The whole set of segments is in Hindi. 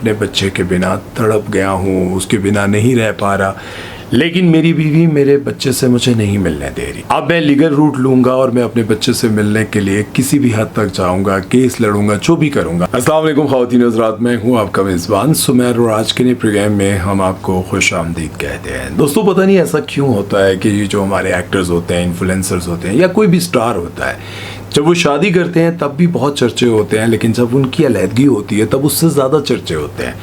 अपने बच्चे के बिना तड़प गया हूँ, उसके बिना नहीं रह पा रहा, लेकिन मेरी बीवी मेरे बच्चे से मुझे नहीं मिलने दे रही। अब मैं लीगल रूट लूंगा और मैं अपने बच्चे से मिलने के लिए किसी भी हद तक जाऊंगा, केस लड़ूंगा, जो भी करूंगा। अस्सलाम वालेकुम ख़वातीन हज़रात, मैं हूं आपका मेज़बान सुमैर और आज के नए प्रोग्राम में हम आपको खुश आमदीद कहते हैं। दोस्तों, पता नहीं ऐसा क्यों होता है कि ये जो हमारे एक्टर्स होते हैं, इन्फ्लुएंसर्स होते हैं या कोई भी स्टार होता है, जब वो शादी करते हैं तब भी बहुत चर्चे होते हैं, लेकिन जब उनकी अलहदगी होती है तब उससे ज़्यादा चर्चे होते हैं।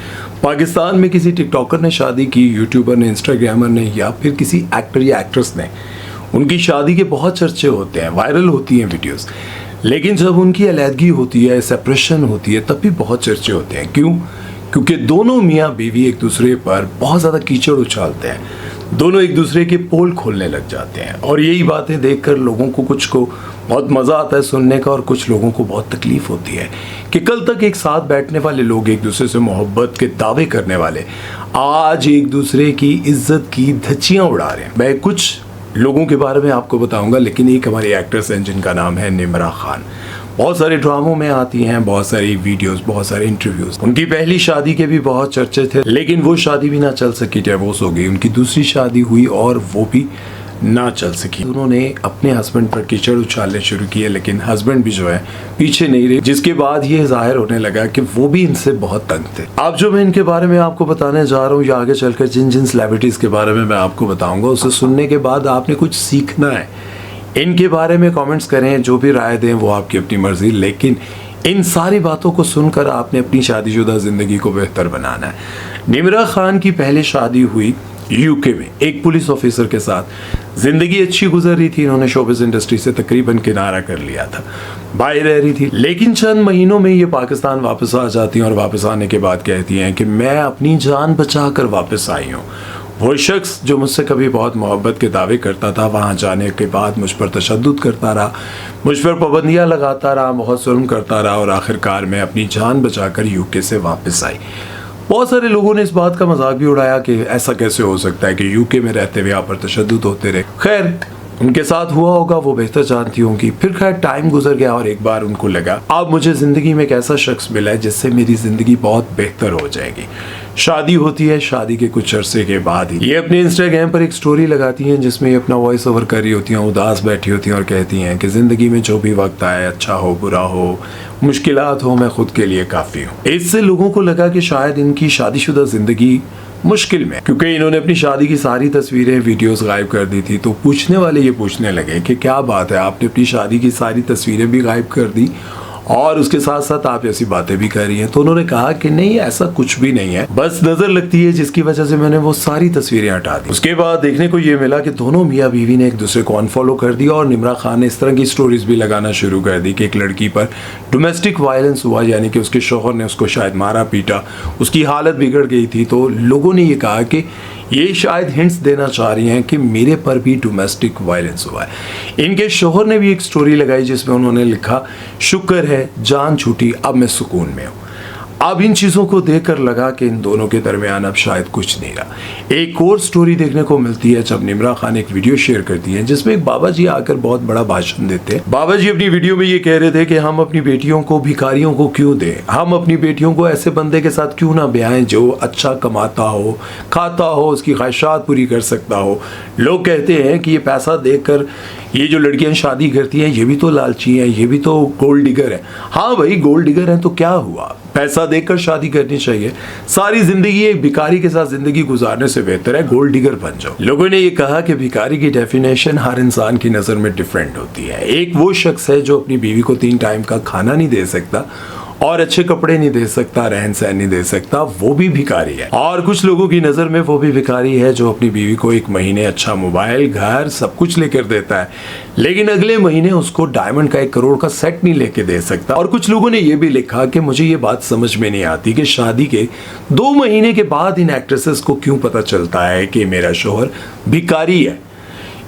पाकिस्तान में किसी टिकटॉकर ने शादी की, यूट्यूबर ने, इंस्टाग्रामर ने या फिर किसी एक्टर या एक्ट्रेस ने, उनकी शादी के बहुत चर्चे होते हैं, वायरल होती हैं वीडियोस। लेकिन जब उनकी अलहदगी होती है, सेपरेशन होती है, तब भी बहुत चर्चे होते हैं। क्यों? क्योंकि दोनों मियाँ बीवी एक दूसरे पर बहुत ज़्यादा कीचड़ उछालते हैं, दोनों एक दूसरे के पोल खोलने लग जाते हैं। और यही बातें देखकर लोगों को कुछ को बहुत मज़ा आता है सुनने का और कुछ लोगों को बहुत तकलीफ़ होती है कि कल तक एक साथ बैठने वाले लोग, एक दूसरे से मोहब्बत के दावे करने वाले, आज एक दूसरे की इज्जत की धज्जियाँ उड़ा रहे हैं। मैं कुछ लोगों के बारे में आपको बताऊंगा, लेकिन एक हमारी एक्ट्रेस हैं जिनका नाम है निम्रा खान। बहुत सारे ड्रामों में आती हैं, बहुत सारी वीडियोस, बहुत सारे इंटरव्यूज। उनकी पहली शादी के भी बहुत चर्चे थे, लेकिन वो शादी भी ना चल सकी, डिवोर्स हो गई। उनकी दूसरी शादी हुई और वो भी ना चल सकी। उन्होंने अपने हस्बैंड पर कीचड़ उछालने शुरू किए, लेकिन हस्बैंड भी जो है पीछे नहीं रहे, जिसके बाद ये जाहिर होने लगा कि वो भी इनसे बहुत तंग थे। अब जो मैं इनके बारे में आपको बताने जा रहा हूँ या आगे चलकर जिन जिन सेलिब्रिटीज के बारे में मैं आपको बताऊंगा, उसे सुनने के बाद आपने कुछ सीखना है। इनके बारे में कमेंट्स करें, जो भी राय दें वो आपकी अपनी मर्जी, लेकिन इन सारी बातों को सुनकर आपने अपनी शादीशुदा ज़िंदगी को बेहतर बनाना है। निम्रा खान की पहले शादी हुई यूके में एक पुलिस ऑफिसर के साथ। ज़िंदगी अच्छी गुजर रही थी, इन्होंने शोबिज़ इंडस्ट्री से तकरीबन किनारा कर लिया था, बाहर रह रही थी। लेकिन चंद महीनों में ये पाकिस्तान वापस आ जाती हैं और वापस आने के बाद कहती हैं कि मैं अपनी जान बचा कर वापस आई हूँ। वो शख्स जो मुझसे कभी बहुत मोहब्बत के दावे करता था, वहाँ जाने के बाद मुझ पर तशद्दुद करता रहा, मुझ पर पाबंदियाँ लगाता रहा, बहुत जुल्म करता रहा और आखिरकार मैं अपनी जान बचाकर यूके से वापस आई। बहुत सारे लोगों ने इस बात का मजाक भी उड़ाया कि ऐसा कैसे हो सकता है कि यूके में रहते हुए यहाँ पर तशद्दुद होते रहे। खैर, उनके साथ हुआ होगा, वो बेहतर जानती होंगी। फिर खैर टाइम गुजर गया और एक बार उनको लगा अब मुझे ज़िंदगी में एक ऐसा शख्स मिला है जिससे मेरी ज़िंदगी बहुत बेहतर हो जाएगी। शादी होती है, शादी के कुछ अरसे के बाद ही ये अपने इंस्टाग्राम पर एक स्टोरी लगाती हैं जिसमें ये अपना वॉइस ओवर कर रही होती हैं, उदास बैठी होती हैं और कहती हैं कि ज़िंदगी में जो भी वक्त आए, अच्छा हो बुरा हो, मुश्किलात हो, मैं खुद के लिए काफ़ी हूँ। इससे लोगों को लगा कि शायद इनकी शादीशुदा ज़िंदगी मुश्किल में, क्योंकि इन्होंने अपनी शादी की सारी तस्वीरें, वीडियोस गायब कर दी थी। तो पूछने वाले ये पूछने लगे कि क्या बात है, आपने अपनी शादी की सारी तस्वीरें भी गायब कर दी और उसके साथ साथ आप ऐसी बातें भी कर रही हैं। तो उन्होंने कहा कि नहीं, ऐसा कुछ भी नहीं है, बस नजर लगती है जिसकी वजह से मैंने वो सारी तस्वीरें हटा दी। उसके बाद देखने को ये मिला कि दोनों मियाँ बीवी ने एक दूसरे को अनफॉलो कर दिया और निम्रा खान ने इस तरह की स्टोरीज भी लगाना शुरू कर दी कि एक लड़की पर डोमेस्टिक वायलेंस हुआ, यानी कि उसके शौहर ने उसको शायद मारा पीटा, उसकी हालत बिगड़ गई थी। तो लोगों ने ये कहा कि ये शायद हिंट्स देना चाह रही हैं कि मेरे पर भी डोमेस्टिक वायलेंस हुआ है। इनके शोहर ने भी एक स्टोरी लगाई जिसमें उन्होंने लिखा, शुक्र है जान छूटी, अब मैं सुकून में हूँ। अब इन चीज़ों को देखकर लगा कि इन दोनों के दरमियान अब शायद कुछ नहीं रहा। एक और स्टोरी देखने को मिलती है जब निम्रा खान एक वीडियो शेयर करती हैं जिसमें एक बाबा जी आकर बहुत बड़ा भाषण देते हैं। बाबा जी अपनी वीडियो में ये कह रहे थे कि हम अपनी बेटियों को भिखारियों को क्यों दें, हम अपनी बेटियों को ऐसे बंदे के साथ क्यों ना ब्याहें जो अच्छा कमाता हो, खाता हो, उसकी ख्वाहिशात पूरी कर सकता हो। लोग कहते हैं कि ये पैसा देकर ये जो लड़कियां शादी करती हैं ये भी तो लालची हैं, ये भी तो गोल्ड डिगर है। हाँ भाई, गोल्ड डिगर हैं तो क्या हुआ, पैसा देकर शादी करनी चाहिए। सारी जिंदगी एक भिखारी के साथ जिंदगी गुजारने से बेहतर है गोल्ड डिगर बन जाओ। लोगों ने ये कहा कि भिखारी की डेफिनेशन हर इंसान की नज़र में डिफरेंट होती है। एक वो शख्स है जो अपनी बीवी को 3 टाइम का खाना नहीं दे सकता और अच्छे कपड़े नहीं दे सकता, रहन सहन नहीं दे सकता, वो भी भिखारी है। और कुछ लोगों की नज़र में वो भी भिखारी है जो अपनी बीवी को 1 महीने अच्छा मोबाइल, घर, सब कुछ लेकर देता है, लेकिन अगले महीने उसको डायमंड का 1 करोड़ का सेट नहीं लेके दे सकता। और कुछ लोगों ने ये भी लिखा कि मुझे ये बात समझ में नहीं आती कि शादी के 2 महीने के बाद इन एक्ट्रेसेस को क्यों पता चलता है कि मेरा शोहर भिखारी है।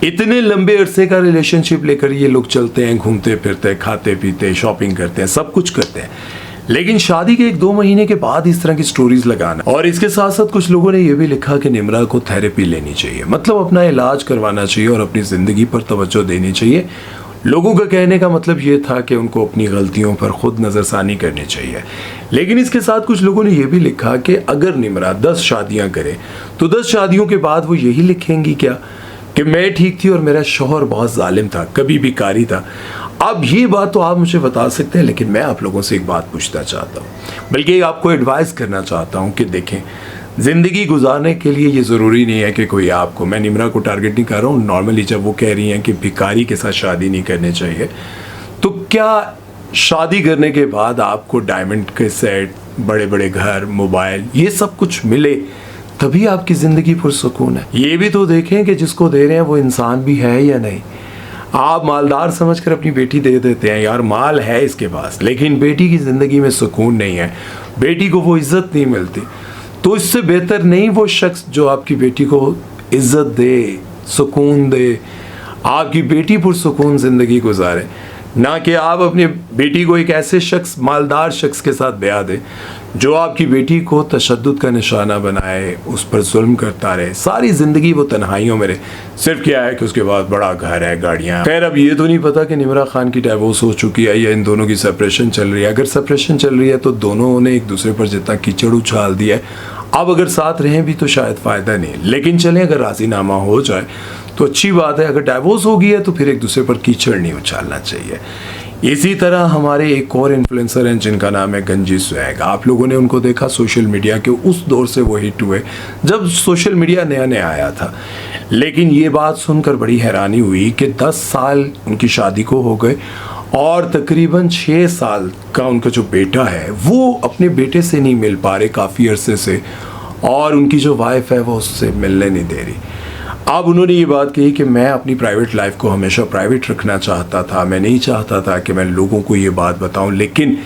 इतने लंबे अरसे का रिलेशनशिप लेकर ये लोग चलते हैं, घूमते फिरते, खाते पीते, शॉपिंग करते हैं, सब कुछ करते हैं, लेकिन शादी के 1-2 महीने के बाद इस तरह की स्टोरीज लगाना। और इसके साथ साथ कुछ लोगों ने यह भी लिखा कि निम्रा को थेरेपी लेनी चाहिए, मतलब अपना इलाज करवाना चाहिए और अपनी जिंदगी पर तवज्जो देनी चाहिए। लोगों का कहने का मतलब ये था कि उनको अपनी गलतियों पर खुद नज़रसानी करनी चाहिए। लेकिन इसके साथ कुछ लोगों ने यह भी लिखा कि अगर निम्रा 10 शादियां करे तो 10 शादियों के बाद वो यही लिखेंगी क्या कि मैं ठीक थी और मेरा शौहर बहुत जालिम था, कभी भिखारी था। अब ये बात तो आप मुझे बता सकते हैं, लेकिन मैं आप लोगों से एक बात पूछना चाहता हूँ, बल्कि आपको एडवाइस करना चाहता हूँ कि देखें, ज़िंदगी गुजारने के लिए ये ज़रूरी नहीं है कि कोई आपको, मैं निम्रा को टारगेट नहीं कर रहा हूँ, नॉर्मली जब वो कह रही हैं कि भिखारी के साथ शादी नहीं करनी चाहिए, तो क्या शादी करने के बाद आपको डायमंड के सेट, बड़े बड़े घर, मोबाइल, ये सब कुछ मिले तभी आपकी ज़िंदगी पुरसुकून है? ये भी तो देखें कि जिसको दे रहे हैं वो इंसान भी है या नहीं। आप मालदार समझकर अपनी बेटी दे देते हैं, यार माल है इसके पास, लेकिन बेटी की ज़िंदगी में सुकून नहीं है, बेटी को वो इज़्ज़त नहीं मिलती। तो इससे बेहतर नहीं वो शख्स जो आपकी बेटी को इज़्ज़त दे, सुकून दे, आपकी बेटी पुरसुकून ज़िंदगी गुजारे, ना कि आप अपनी बेटी को एक ऐसे शख्स, मालदार शख्स के साथ ब्याह दे जो आपकी बेटी को तशद्दुद का निशाना बनाए, उस पर जुल्म करता रहे, सारी ज़िंदगी वो तन्हाइयों में रहे। सिर्फ क्या है कि उसके बाद बड़ा घर है, गाड़ियाँ। खैर, अब ये तो नहीं पता कि निम्रा खान की डाइवोर्स हो चुकी है या इन दोनों की सेपरेशन चल रही है। अगर सेपरेशन चल रही है तो दोनों ने एक दूसरे पर जितना कीचड़ उछाल दिया है, अब अगर साथ रहें भी तो शायद फ़ायदा नहीं। लेकिन चलें, अगर राज़ीनामा हो जाए तो अच्छी बात है। अगर डाइवोर्स हो गई है तो फिर एक दूसरे पर कीचड़ नहीं उछालना चाहिए। इसी तरह हमारे एक और इन्फ्लुएंसर हैं जिनका नाम है गंजी स्वैग। आप लोगों ने उनको देखा सोशल मीडिया के उस दौर से वो हिट हुए जब सोशल मीडिया नया नया आया था। लेकिन ये बात सुनकर बड़ी हैरानी हुई कि 10 साल उनकी शादी को हो गए और तकरीबन 6 साल का उनका जो बेटा है वो अपने बेटे से नहीं मिल पा रहे काफ़ी अरसे से, और उनकी जो वाइफ है वो उससे मिलने नहीं दे रही। अब उन्होंने ये बात कही कि मैं अपनी प्राइवेट लाइफ को हमेशा प्राइवेट रखना चाहता था, मैं नहीं चाहता था कि मैं लोगों को ये बात बताऊं, लेकिन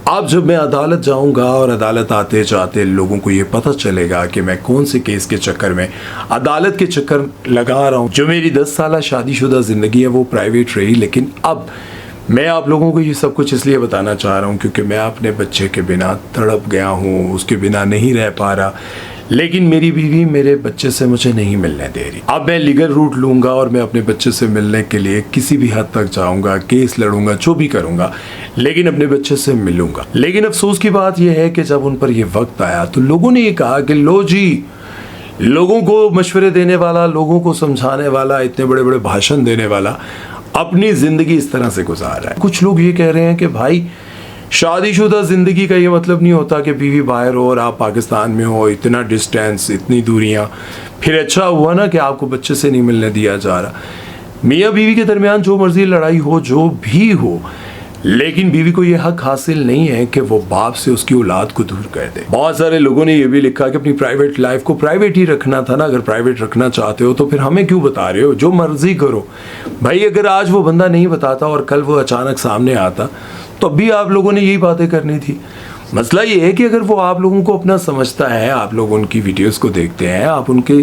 अब जब मैं अदालत जाऊंगा और अदालत आते जाते लोगों को ये पता चलेगा कि मैं कौन से केस के चक्कर में अदालत के चक्कर लगा रहा हूँ। जो मेरी 10 साल शादीशुदा ज़िंदगी है वो प्राइवेट रही, लेकिन अब मैं आप लोगों को ये सब कुछ इसलिए बताना चाह रहा हूँ क्योंकि मैं अपने बच्चे के बिना तड़प गया हूँ, उसके बिना नहीं रह पा रहा, लेकिन मेरी बीवी मेरे बच्चे से मुझे नहीं मिलने दे रही। अब मैं लीगल रूट लूँगा और मैं अपने बच्चे से मिलने के लिए किसी भी हद तक जाऊँगा, केस लड़ूंगा, जो भी करूँगा, लेकिन अपने बच्चे से मिलूँगा। लेकिन अफसोस की बात यह है कि जब उन पर यह वक्त आया तो लोगों ने ये कहा कि लो जी, लोगों को मशवरे देने वाला, लोगों को समझाने वाला, इतने बड़े बड़े भाषण देने वाला अपनी ज़िंदगी इस तरह से गुजार रहा है। कुछ लोग ये कह रहे हैं कि भाई शादीशुदा ज़िंदगी का ये मतलब नहीं होता कि बीवी बाहर हो और आप पाकिस्तान में हो, इतना डिस्टेंस, इतनी दूरियां, फिर अच्छा हुआ ना कि आपको बच्चे से नहीं मिलने दिया जा रहा। मियाँ बीवी के दरमियान जो मर्जी लड़ाई हो, जो भी हो, लेकिन बीवी को ये हक हासिल नहीं है कि वो बाप से उसकी औलाद को दूर कर दे। बहुत सारे लोगों ने ये भी लिखा कि अपनी प्राइवेट लाइफ को प्राइवेट ही रखना था ना, अगर प्राइवेट रखना चाहते हो तो फिर हमें क्यों बता रहे हो, जो मर्जी करो। भाई अगर आज वो बंदा नहीं बताता और कल वो अचानक सामने आता तो भी आप लोगों ने यही बातें करनी थी। मसला ये है कि अगर वो आप लोगों को अपना समझता है, आप लोग उनकी वीडियोस को देखते हैं, आप उनके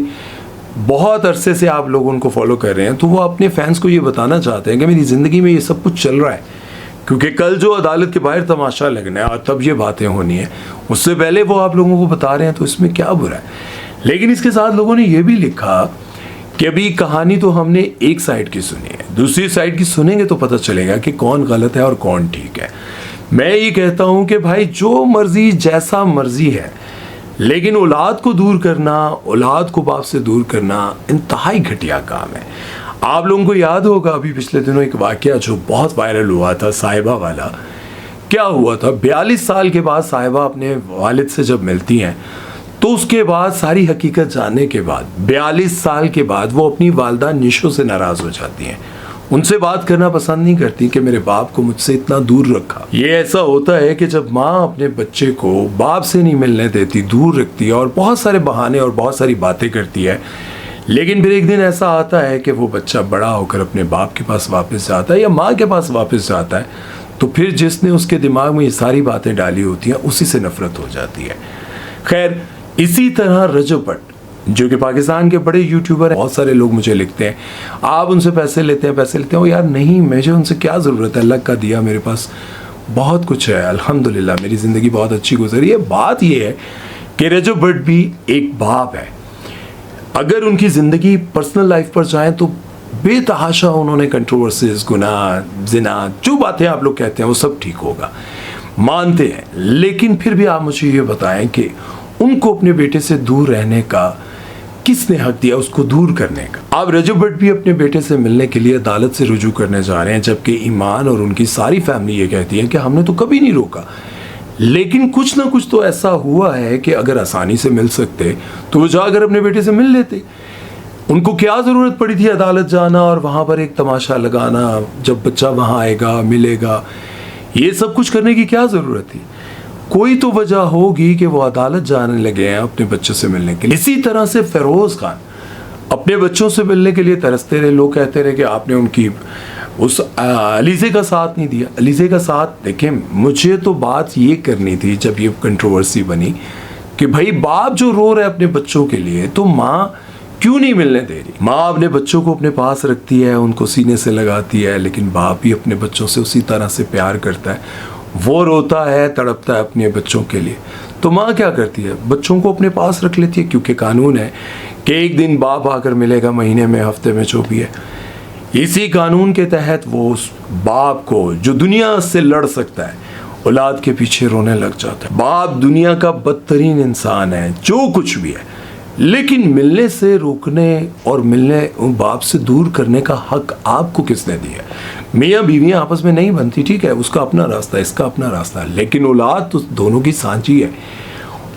बहुत अरसे से आप लोग उनको फॉलो कर रहे हैं, तो वो अपने फैंस को ये बताना चाहते हैं कि मेरी ज़िंदगी में ये सब कुछ चल रहा है, क्योंकि कल जो अदालत के बाहर तमाशा लगना है और तब ये बातें होनी है, उससे पहले वो आप लोगों को बता रहे हैं, तो इसमें क्या बुरा है। लेकिन इसके साथ लोगों ने ये भी लिखा कि अभी कहानी तो हमने एक साइड की सुनी है, दूसरी साइड की सुनेंगे तो पता चलेगा कि कौन गलत है और कौन ठीक है। मैं ये कहता हूँ कि भाई जो मर्जी जैसा मर्जी है, लेकिन औलाद को दूर करना, औलाद को बाप से दूर करना इंतहाई घटिया काम है। आप लोगों को याद होगा अभी पिछले दिनों एक वाकया जो बहुत वायरल हुआ था, साहिबा वाला। क्या हुआ था, 42 साल के बाद साहिबा अपने वालिद से जब मिलती हैं तो उसके बाद सारी हकीकत जानने के बाद 42 साल के बाद वो अपनी वालदा निशो से नाराज़ हो जाती हैं, उनसे बात करना पसंद नहीं करती कि मेरे बाप को मुझसे इतना दूर रखा। ये ऐसा होता है कि जब माँ अपने बच्चे को बाप से नहीं मिलने देती, दूर रखती है और बहुत सारे बहाने और बहुत सारी बातें करती है, लेकिन फिर एक दिन ऐसा आता है कि वो बच्चा बड़ा होकर अपने बाप के पास वापस जाता है या माँ के पास वापस जाता है, तो फिर जिसने उसके दिमाग में ये सारी बातें डाली होती हैं उसी से नफरत हो जाती है। खैर, इसी तरह रजब भट्ट जो कि पाकिस्तान के बड़े यूट्यूबर हैं, बहुत सारे लोग मुझे लिखते हैं आप उनसे पैसे लेते हैं। यार नहीं, मुझे उनसे क्या ज़रूरत है, अल्लाह का दिया मेरे पास बहुत कुछ है, अल्हम्दुलिल्लाह मेरी ज़िंदगी बहुत अच्छी गुजरी है। बात यह है कि रजब भट्ट भी एक बाप है, अगर उनकी ज़िंदगी पर्सनल लाइफ पर जाए तो बेतहाशा उन्होंने कंट्रोवर्सीज, गुनाह, जिना, जो बातें आप लोग कहते हैं वो सब ठीक होगा, मानते हैं। लेकिन फिर भी आप मुझे ये बताएं कि उनको अपने बेटे से दूर रहने का किसने हक दिया, उसको दूर करने का। अब रजब भट्ट भी अपने बेटे से मिलने के लिए अदालत से रुजू करने जा रहे हैं, जबकि ईमान और उनकी सारी फैमिली ये कहती है कि हमने तो कभी नहीं रोका। लेकिन कुछ ना कुछ तो ऐसा हुआ है कि अगर आसानी से मिल सकते तो वो जाकर अपने बेटे से मिल लेते। उनको क्या ज़रूरत पड़ी थी अदालत जाना और वहाँ पर एक तमाशा लगाना, जब बच्चा वहाँ आएगा मिलेगा, ये सब कुछ करने की क्या ज़रूरत थी? कोई तो वजह होगी कि वो अदालत जाने लगे हैं अपने बच्चों से मिलने के लिए। इसी तरह से फ़िरोज़ खान अपने बच्चों से मिलने के लिए तरसते रहे। लोग कहते रहे कि आपने उनकी उस अलीज़े का साथ नहीं दिया। अलीज़े का साथ देखें, मुझे तो बात ये करनी थी जब ये कंट्रोवर्सी बनी कि भाई बाप जो रो रहे अपने बच्चों के लिए, तो माँ क्यों नहीं मिलने दे रही? माँ अपने बच्चों को अपने पास रखती है, उनको सीने से लगाती है, लेकिन बाप भी अपने बच्चों से उसी तरह से प्यार करता है। वो रोता है, तड़पता है अपने बच्चों के लिए, तो माँ क्या करती है? बच्चों को अपने पास रख लेती है, क्योंकि कानून है कि एक दिन बाप आकर मिलेगा, महीने में, हफ्ते में, जो भी है। इसी कानून के तहत वो उस बाप को जो दुनिया से लड़ सकता है, औलाद के पीछे रोने लग जाता है। बाप दुनिया का बदतरीन इंसान है, जो कुछ भी है, लेकिन मिलने से रोकने और मिलने बाप से दूर करने का हक आपको किसने दिया? मियाँ बीवियाँ आपस में नहीं बनती, ठीक है, उसका अपना रास्ता, इसका अपना रास्ता, लेकिन औलाद तो दोनों की सांझी है,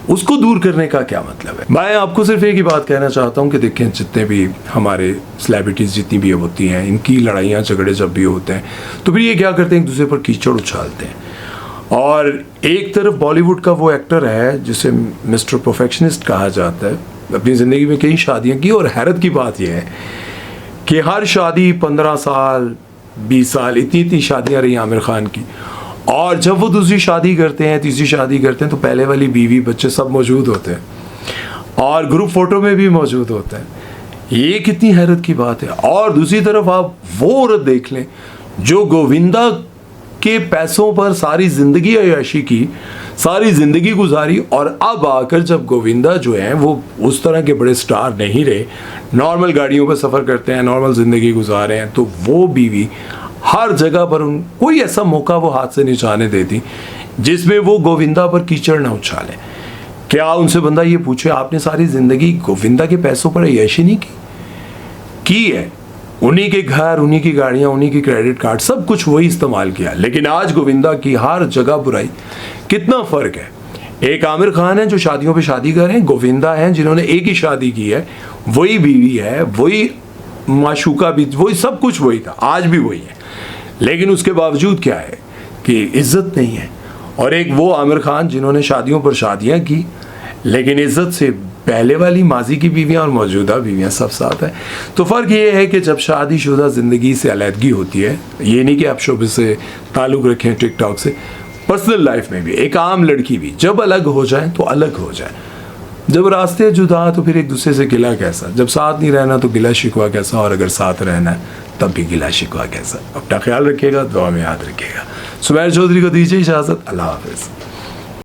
उसको दूर करने का क्या मतलब है? मैं आपको सिर्फ एक ही बात कहना चाहता हूँ कि देखें, जितने भी हमारे सेलिब्रिटीज़ जितनी भी होती हैं, इनकी लड़ाइयाँ झगड़े जब भी होते हैं तो फिर ये क्या करते हैं, एक दूसरे पर कीचड़ उछालते हैं। और एक तरफ बॉलीवुड का वो एक्टर है जिसे मिस्टर परफेक्शनिस्ट कहा जाता है, अपनी ज़िंदगी में कई शादियाँ की, और हैरत की बात यह है कि हर शादी 15 साल 20 साल इतनी शादियाँ रही आमिर खान की, और जब वो दूसरी शादी करते हैं, तीसरी शादी करते हैं, तो पहले वाली बीवी बच्चे सब मौजूद होते हैं और ग्रुप फोटो में भी मौजूद होते हैं। ये कितनी हैरत की बात है। और दूसरी तरफ आप वो औरत देख लें जो गोविंदा के पैसों पर सारी ज़िंदगी अय्याशी की, सारी ज़िंदगी गुजारी, और अब आकर जब गोविंदा जो है वो उस तरह के बड़े स्टार नहीं रहे, नॉर्मल गाड़ियों पर सफ़र करते हैं, नॉर्मल ज़िंदगी गुजारे हैं, तो वो बीवी हर जगह पर कोई ऐसा मौका वो हाथ से नहीं जाने देती जिसमें वो गोविंदा पर कीचड़ ना उछाले। क्या उनसे बंदा ये पूछे, आपने सारी ज़िंदगी गोविंदा के पैसों पर अय्याशी नहीं की है? उन्हीं के घर, उन्हीं की गाड़ियाँ, उन्हीं की क्रेडिट कार्ड, सब कुछ वही इस्तेमाल किया, लेकिन आज गोविंदा की हर जगह बुराई। कितना फ़र्क है? एक आमिर खान है जो शादियों पे शादी कर रहे हैं, गोविंदा हैं जिन्होंने एक ही शादी की है, वही बीवी है, वही माशूका भी, वही सब कुछ वही था, आज भी वही है, लेकिन उसके बावजूद क्या है कि इज्जत नहीं है। और एक वो आमिर खान जिन्होंने शादियों पर शादियाँ की, लेकिन इज्जत से पहले वाली माजी की बीवियाँ और मौजूदा बीवियाँ सब साथ है। तो फ़र्क ये है कि जब शादीशुदा ज़िंदगी से अलहदगी होती है, ये नहीं कि आप शोबे से ताल्लुक़ रखें, टिकटॉक से, पर्सनल लाइफ में भी एक आम लड़की भी जब अलग हो जाए तो अलग हो जाए। जब रास्ते जुदा तो फिर एक दूसरे से गिला कैसा, जब साथ नहीं रहना तो गिला शिकवा कैसा, और अगर साथ रहना है तब भी गिला शिकवा कैसा। अपना ख्याल रखिएगा, दुआ में याद रखिएगा। सुमैर चौधरी को दीजिए इजाज़त। अल्लाह हाफ़िज़।